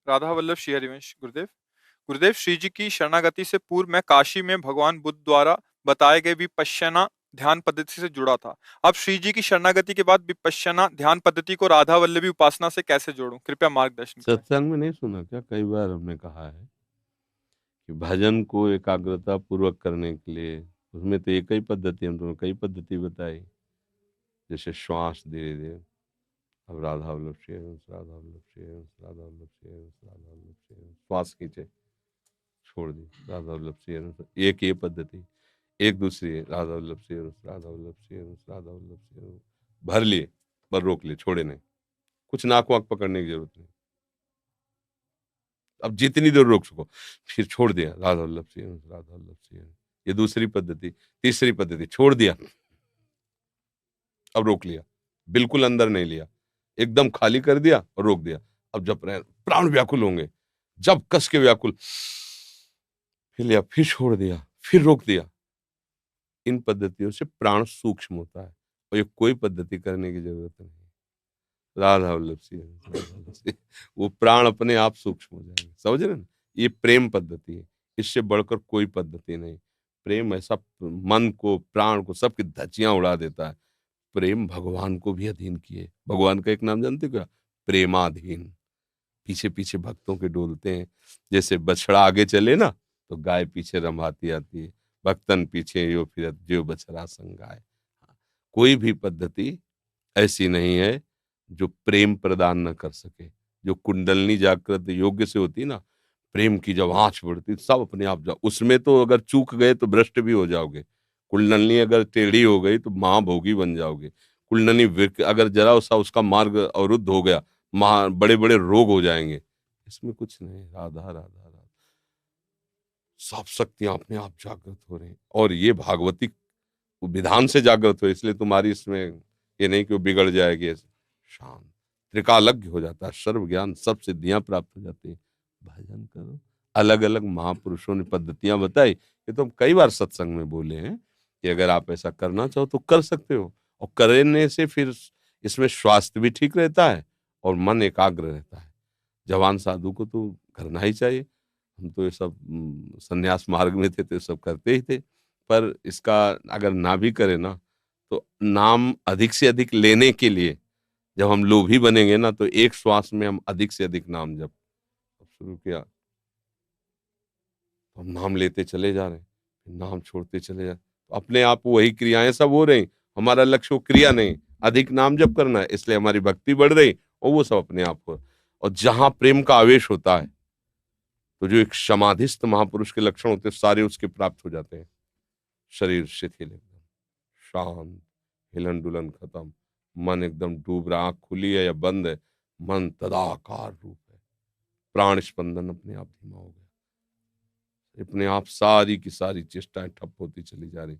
राधा वल्लभ श्री हरिवंश गुरुदेव। गुरुदेव, श्री जी की शरणागति से पूर्व मैं काशी में भगवान बुद्ध द्वारा बताए गए विपश्यना ध्यान पद्धति से जुड़ा था। अब श्री जी की शरणागति के बाद विपश्यना ध्यान पद्धति को राधा वल्लभी उपासना से कैसे जोड़ूं? कृपया मार्गदर्शन करें। सत्संग में नहीं सुना क्या? कई बार हमने कहा है कि भजन को एकाग्रता पूर्वक करने के लिए उसमें तो एक ही पद्धति, हम तुम्हें कई पद्धति बताई। जैसे श्वास धीरे धीरे, अब राधा वल्लभ श्री हरिवंश, राधा वल्लभ श्री हरिवंश, राधा वल्लभ श्री हरिवंश, राधा वल्लभ श्री हरिवंश, श्वास खींचे, छोड़ दी, राधा वल्लभ श्री हरिवंश। एक ये पद्धति। एक दूसरी है, राधा वल्लभ श्री हरिवंश, राधा वल्लभ श्री हरिवंश, राधा वल्लभ श्री हरिवंश। भर लिए पर रोक लिए, छोड़े नहीं। कुछ नाक वाक पकड़ने की जरूरत नहीं। अब जितनी देर रोक सको, फिर छोड़ दिया, राधा वल्लभ श्री हरिवंश, राधा वल्लभ श्री हरिवंश। ये दूसरी पद्धति। तीसरी पद्धति, छोड़ दिया, अब रोक लिया, बिल्कुल अंदर नहीं लिया, एकदम खाली कर दिया और रोक दिया। अब जब प्राण व्याकुल होंगे, जब कस के व्याकुल, फिर लिया, फिर छोड़ दिया, फिर रोक दिया। इन पद्धतियों से प्राण सूक्ष्म होता है और ये कोई पद्धति करने की जरूरत नहीं। राधा वल्लभ श्री हरिवंश, राधा वल्लभ श्री, वो प्राण अपने आप सूक्ष्म हो जाएंगे। समझ रहे ना? ये प्रेम पद्धति है, इससे बढ़कर कोई पद्धति नहीं। प्रेम ऐसा मन को, प्राण को, सबकी धज्जियां उड़ा देता है। प्रेम भगवान को भी अधीन किए। भगवान का एक नाम जानते हो क्या? प्रेमाधीन। पीछे पीछे भक्तों के डोलते हैं। जैसे बछड़ा आगे चले ना, तो गाय पीछे रंभाती आती है। भक्तन पीछे यो फिरत जो बछड़ा संग गाय। कोई भी पद्धति ऐसी नहीं है जो प्रेम प्रदान न कर सके। जो कुंडलनी जागृत योग्य से होती ना, प्रेम की जब आंच बढ़ती, सब अपने आप जाओ उसमें। तो अगर चूक गए तो भ्रष्ट भी हो जाओगे। कुंडलनी अगर टेढ़ी हो गई तो महाभोगी बन जाओगे। कुंडलनी अगर जरा सा उसका मार्ग अवरुद्ध हो गया, महा बड़े बड़े रोग हो जाएंगे। इसमें कुछ नहीं। राधा राधा राधा, सब शक्तियां अपने आप जागृत हो रही हैं। और ये भागवती विधान से जागृत हो, इसलिए तुम्हारी इसमें ये नहीं कि वो बिगड़ जाएगी। शांत त्रिकालज्ञ हो जाता है, सर्व ज्ञान, सब सिद्धियां प्राप्त हो जाती है। भजन करो। अलग अलग महापुरुषों ने पद्धतियां बताई। ये तो हम कई बार सत्संग में बोले हैं कि अगर आप ऐसा करना चाहो तो कर सकते हो। और करने से फिर इसमें स्वास्थ्य भी ठीक रहता है और मन एकाग्र रहता है। जवान साधु को तो करना ही चाहिए। हम तो ये सब संन्यास मार्ग में थे तो ये सब करते ही थे। पर इसका अगर ना भी करे ना, तो नाम अधिक से अधिक लेने के लिए जब हम लोभी बनेंगे ना, तो एक श्वास में हम अधिक से अधिक नाम जप शुरू किया, तो हम नाम लेते चले जा रहे हैं, फिर नाम छोड़ते चले जा रहे हैं। तो अपने आप वही क्रियाएं सब हो रही। हमारा लक्ष्य वो क्रिया नहीं, अधिक नाम जप करना है, इसलिए हमारी भक्ति बढ़ रही और वो सब अपने आप हो। और जहां प्रेम का आवेश होता है, तो जो एक समाधिस्थ महापुरुष के लक्षण होते हैं सारे उसके प्राप्त हो जाते हैं। शरीर शिथिल, एकदम शांत, हिलन डुलन खत्म, मन एकदम डूब रहा, आंख खुली है या बंद है, मन तदाकार रूप है। प्राण स्पंदन अपने आप धीमा हो गया, अपने आप सारी की सारी चेष्टाएं ठप होती चली जा रही।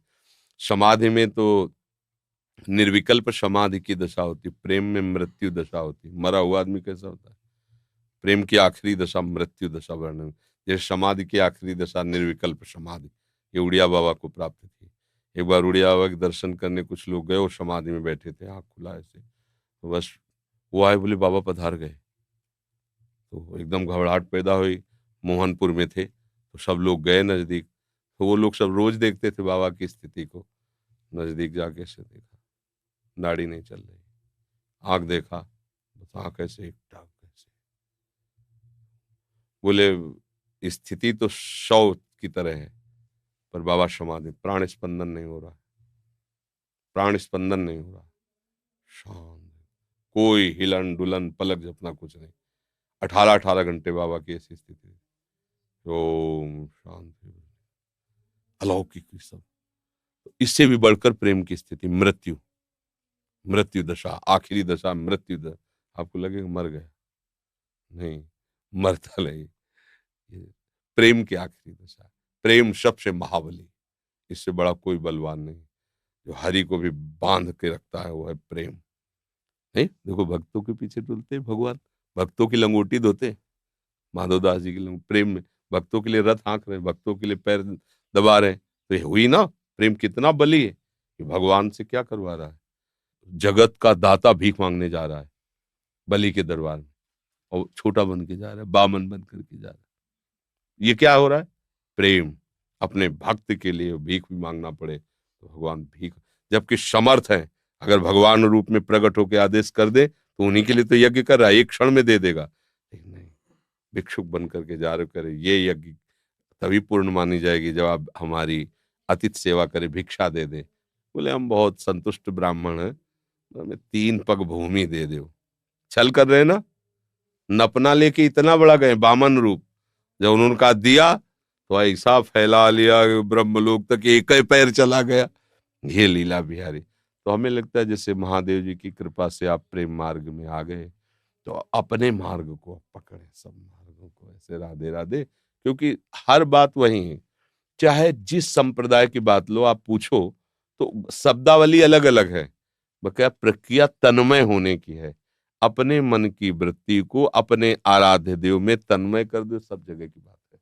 समाधि में तो निर्विकल्प समाधि की दशा होती, प्रेम में मृत्यु दशा होती। मरा हुआ आदमी कैसा होता है? प्रेम की आखिरी दशा मृत्यु दशा वर्णन। जैसे समाधि की आखिरी दशा निर्विकल्प समाधि, ये उड़िया बाबा को प्राप्त थी। एक बार उड़िया बाबा के दर्शन करने कुछ लोग गए, वो समाधि में बैठे थे, आंख खुला ऐसे, तो बस वो आए, बोले बाबा पधार गए। तो एकदम घबराहट पैदा हुई। मोहनपुर में थे, तो सब लोग गए नजदीक। तो वो लोग सब रोज देखते थे बाबा की स्थिति को। नजदीक जाके से देखा, नाड़ी नहीं चल रही। आंख देखा, बस आंख ऐसे एक टाक ऐसे। बोले स्थिति तो शव की तरह है, पर बाबा समाधि, प्राण स्पंदन नहीं हो रहा, प्राण स्पंदन नहीं हो रहा, शांत, कोई हिलन डुलन पलक झपना कुछ नहीं। 18-18 घंटे बाबा की ऐसी स्थिति। ओम शांति, अलौकिक सब। इससे भी बढ़कर प्रेम की स्थिति मृत्यु, मृत्यु दशा, आखिरी दशा मृत्यु दशा। आपको लगेगा मर गया, नहीं, मरता नहीं। ये प्रेम की आखिरी दशा। प्रेम सबसे महाबली, इससे बड़ा कोई बलवान नहीं। जो हरि को भी बांध के रखता है वो है प्रेम। नहीं, देखो भक्तों के पीछे डुलते भगवान, भक्तों की लंगोटी धोते माधवदास जी की प्रेम में। भक्तों के लिए रथ हाँक रहे, भक्तों के लिए पैर दबा रहे, तो ये हुई ना प्रेम कितना बली है कि भगवान से क्या करवा रहा है। जगत का दाता भीख मांगने जा रहा है बलि के दरबार में, और छोटा बन के जा रहा है, बामन बन करके जा रहा है। ये क्या हो रहा है? प्रेम। अपने भक्त के लिए भीख भी मांगना पड़े तो भगवान भीख, जबकि समर्थ है, अगर भगवान रूप में प्रकट होकर आदेश कर दे तो उन्हीं के लिए तो यज्ञ कर रहा है, एक क्षण में दे देगा। लेकिन नहीं, भिक्षुक बन करके जा रहे करे, ये यज्ञ तभी पूर्ण मानी जाएगी जब आप हमारी अतिथि सेवा करे, भिक्षा दे दे। बोले हम बहुत संतुष्ट ब्राह्मण हैं, हमें 3 पग भूमि दे दो। छल कर रहे ना, नपना लेके इतना बड़ा गए बामन रूप, जब उन्होंने कहा दिया तो ऐसा फैला लिया ब्रह्मलोक तक, एक ही पैर चला गया। ये लीला बिहारी। तो हमें लगता है जैसे महादेव जी की कृपा से आप प्रेम मार्ग में आ गए, तो अपने मार्ग को पकड़े, सब मार्गों को ऐसे राधे राधे, क्योंकि हर बात वही है। चाहे जिस संप्रदाय की बात लो, आप पूछो तो शब्दावली अलग अलग है, बकाया प्रक्रिया तन्मय होने की है। अपने मन की वृत्ति को अपने आराध्य देव में तन्मय कर दो, सब जगह की बात है।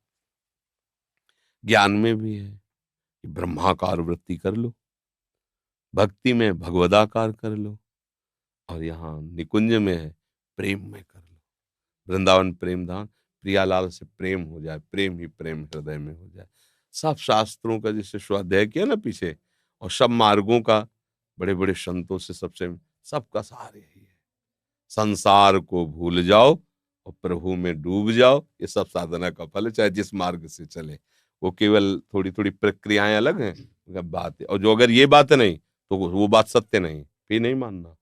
ज्ञान में भी है कि ब्रह्माकार वृत्ति कर लो, भक्ति में भगवदाकार कर लो, और यहाँ निकुंज में है प्रेम में कर लो। वृंदावन प्रेम धाम, प्रियालाल से प्रेम हो जाए, प्रेम ही प्रेम हृदय में हो जाए। सब शास्त्रों का जिसे स्वाध्याय किया ना पीछे, और सब मार्गों का बड़े बड़े संतों से सबका सार यही है, संसार को भूल जाओ और प्रभु में डूब जाओ। ये सब साधना का फल है, चाहे जिस मार्ग से चले। वो केवल थोड़ी थोड़ी प्रक्रियाएं अलग हैं, मगर बात है। और जो अगर ये बात नहीं तो वो बात सत्य नहीं, फिर नहीं मानना,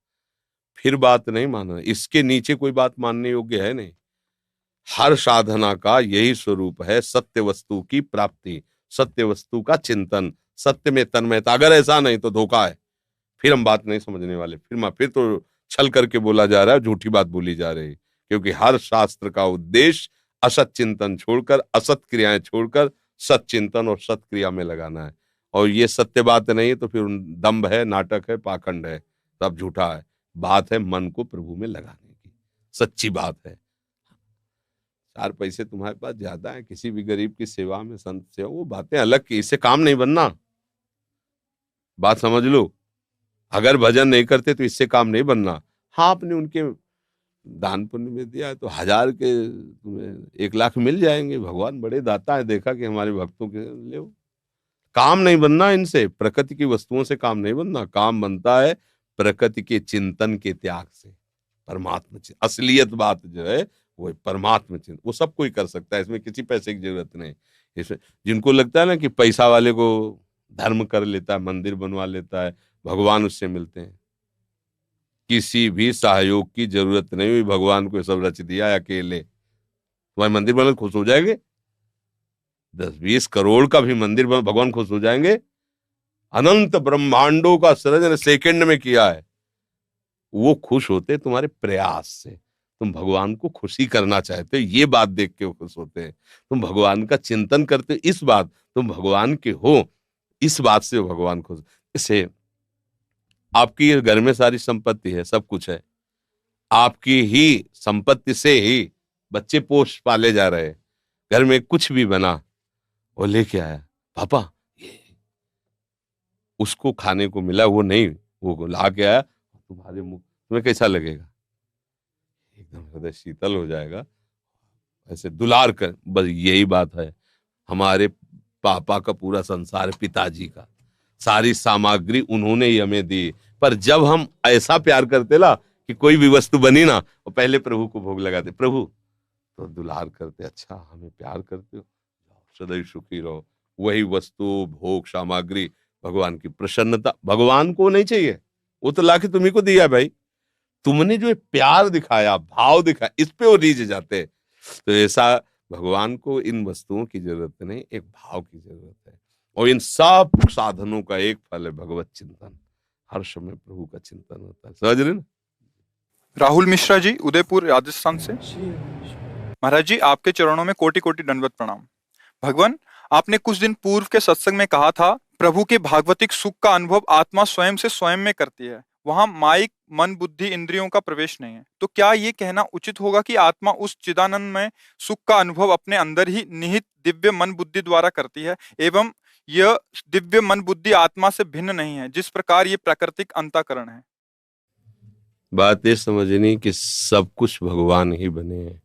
फिर बात नहीं मानना। इसके नीचे कोई बात मानने योग्य है नहीं। हर साधना का यही स्वरूप है, सत्य वस्तु की प्राप्ति, सत्य वस्तु का चिंतन, सत्य में तन्मयता। अगर ऐसा नहीं तो धोखा है, फिर हम बात नहीं समझने वाले। फिर तो छल करके बोला जा रहा है, झूठी बात बोली जा रही है। क्योंकि हर शास्त्र का उद्देश्य असत चिंतन छोड़कर, असत क्रियाएं छोड़कर सत चिंतन और सत क्रिया में लगाना है। और ये सत्य बात नहीं है तो फिर दंभ है, नाटक है, पाखंड है, सब झूठा है। बात है मन को प्रभु में लगाने की, सच्ची बात है। 4 पैसे तुम्हारे पास ज्यादा है, किसी भी गरीब की सेवा में, संत सेवा, वो बातें अलग की, इससे काम नहीं बनना। बात समझ लो, अगर भजन नहीं करते तो इससे काम नहीं बनना। हाँ, आपने उनके दान पुण्य में दिया है तो 1000 के तुम्हें 1 लाख मिल जाएंगे। भगवान बड़े दाता है, देखा कि हमारे भक्तों के ले काम नहीं बनना इनसे, प्रकृति की वस्तुओं से काम नहीं बनना। काम बनता है प्रकृति के चिंतन के त्याग से, परमात्मा असलियत बात जो है वो परमात्मा चिंतन। वो सब कोई कर सकता है, इसमें किसी पैसे की जरूरत नहीं। इसमें जिनको लगता है ना कि पैसा वाले को धर्म कर लेता है, मंदिर बनवा लेता है, भगवान उससे मिलते हैं। किसी भी सहयोग की जरूरत नहीं हुई, भगवान को सब रच दिया है अकेले। तुम्हारे मंदिर बना खुश हो जाएंगे, 10-20 करोड़ का भी मंदिर बना भगवान खुश हो जाएंगे। अनंत ब्रह्मांडों का सृजन सेकंड में किया है, वो खुश होते तुम्हारे प्रयास से। तुम भगवान को खुशी करना चाहते हो, ये बात देख के वो खुश होते हैं। तुम भगवान का चिंतन करते हो, इस बात तुम भगवान के हो, इस बात से वो भगवान खुश। इसे आपकी घर में सारी संपत्ति है, सब कुछ है, आपकी ही संपत्ति से ही बच्चे पोष पाले जा रहे हैं। घर में कुछ भी बना, वो लेके आया, पापा ये उसको खाने को मिला, वो नहीं, वो ला के आया, तुम्हारे मुंह तुम्हें कैसा लगेगा? एकदम हृदय शीतल हो जाएगा। ऐसे दुलार कर, बस यही बात है। हमारे पापा का पूरा संसार पिताजी का, सारी सामग्री उन्होंने ही हमें दी। पर जब हम ऐसा प्यार करते ना कि कोई भी वस्तु बनी ना, वो पहले प्रभु को भोग लगाते। प्रभु तो दुलार करते, अच्छा हमें प्यार करते हो, सदैव सुखी रहो। वही वस्तु, भोग, सामग्री, भगवान की प्रसन्नता भगवान को नहीं चाहिए, वो तो लाके तुम्ही को दिया भाई। तुमने जो प्यार दिखाया, भाव दिखाया, इस पे वो रीझ जाते हैं। तो ऐसा भगवान को इन वस्तुओं की जरूरत नहीं, एक भाव की जरूरत है। और इन सब साधनों का एक फल है भगवत चिंतन। हर समय प्रभु का चिंतन होता है, समझ रहे ना। राहुल मिश्रा जी, उदयपुर राजस्थान से। महाराज जी, आपके चरणों में कोटि कोटि दंडवत प्रणाम। भगवान, आपने कुछ दिन पूर्व के सत्संग में कहा था, प्रभु के भागवतिक सुख का अनुभव आत्मा स्वयं से स्वयं में करती है, वहां माइक, मन, बुद्धि, इंद्रियों का प्रवेश नहीं है। तो क्या ये कहना उचित होगा कि आत्मा उस चिदानंद में सुख का अनुभव अपने अंदर ही निहित दिव्य मन बुद्धि द्वारा करती है, एवं यह दिव्य मन बुद्धि आत्मा से भिन्न नहीं है, जिस प्रकार ये प्राकृतिक अंतःकरण है? बात ये समझनी कि सब कुछ भगवान ही बने हैं।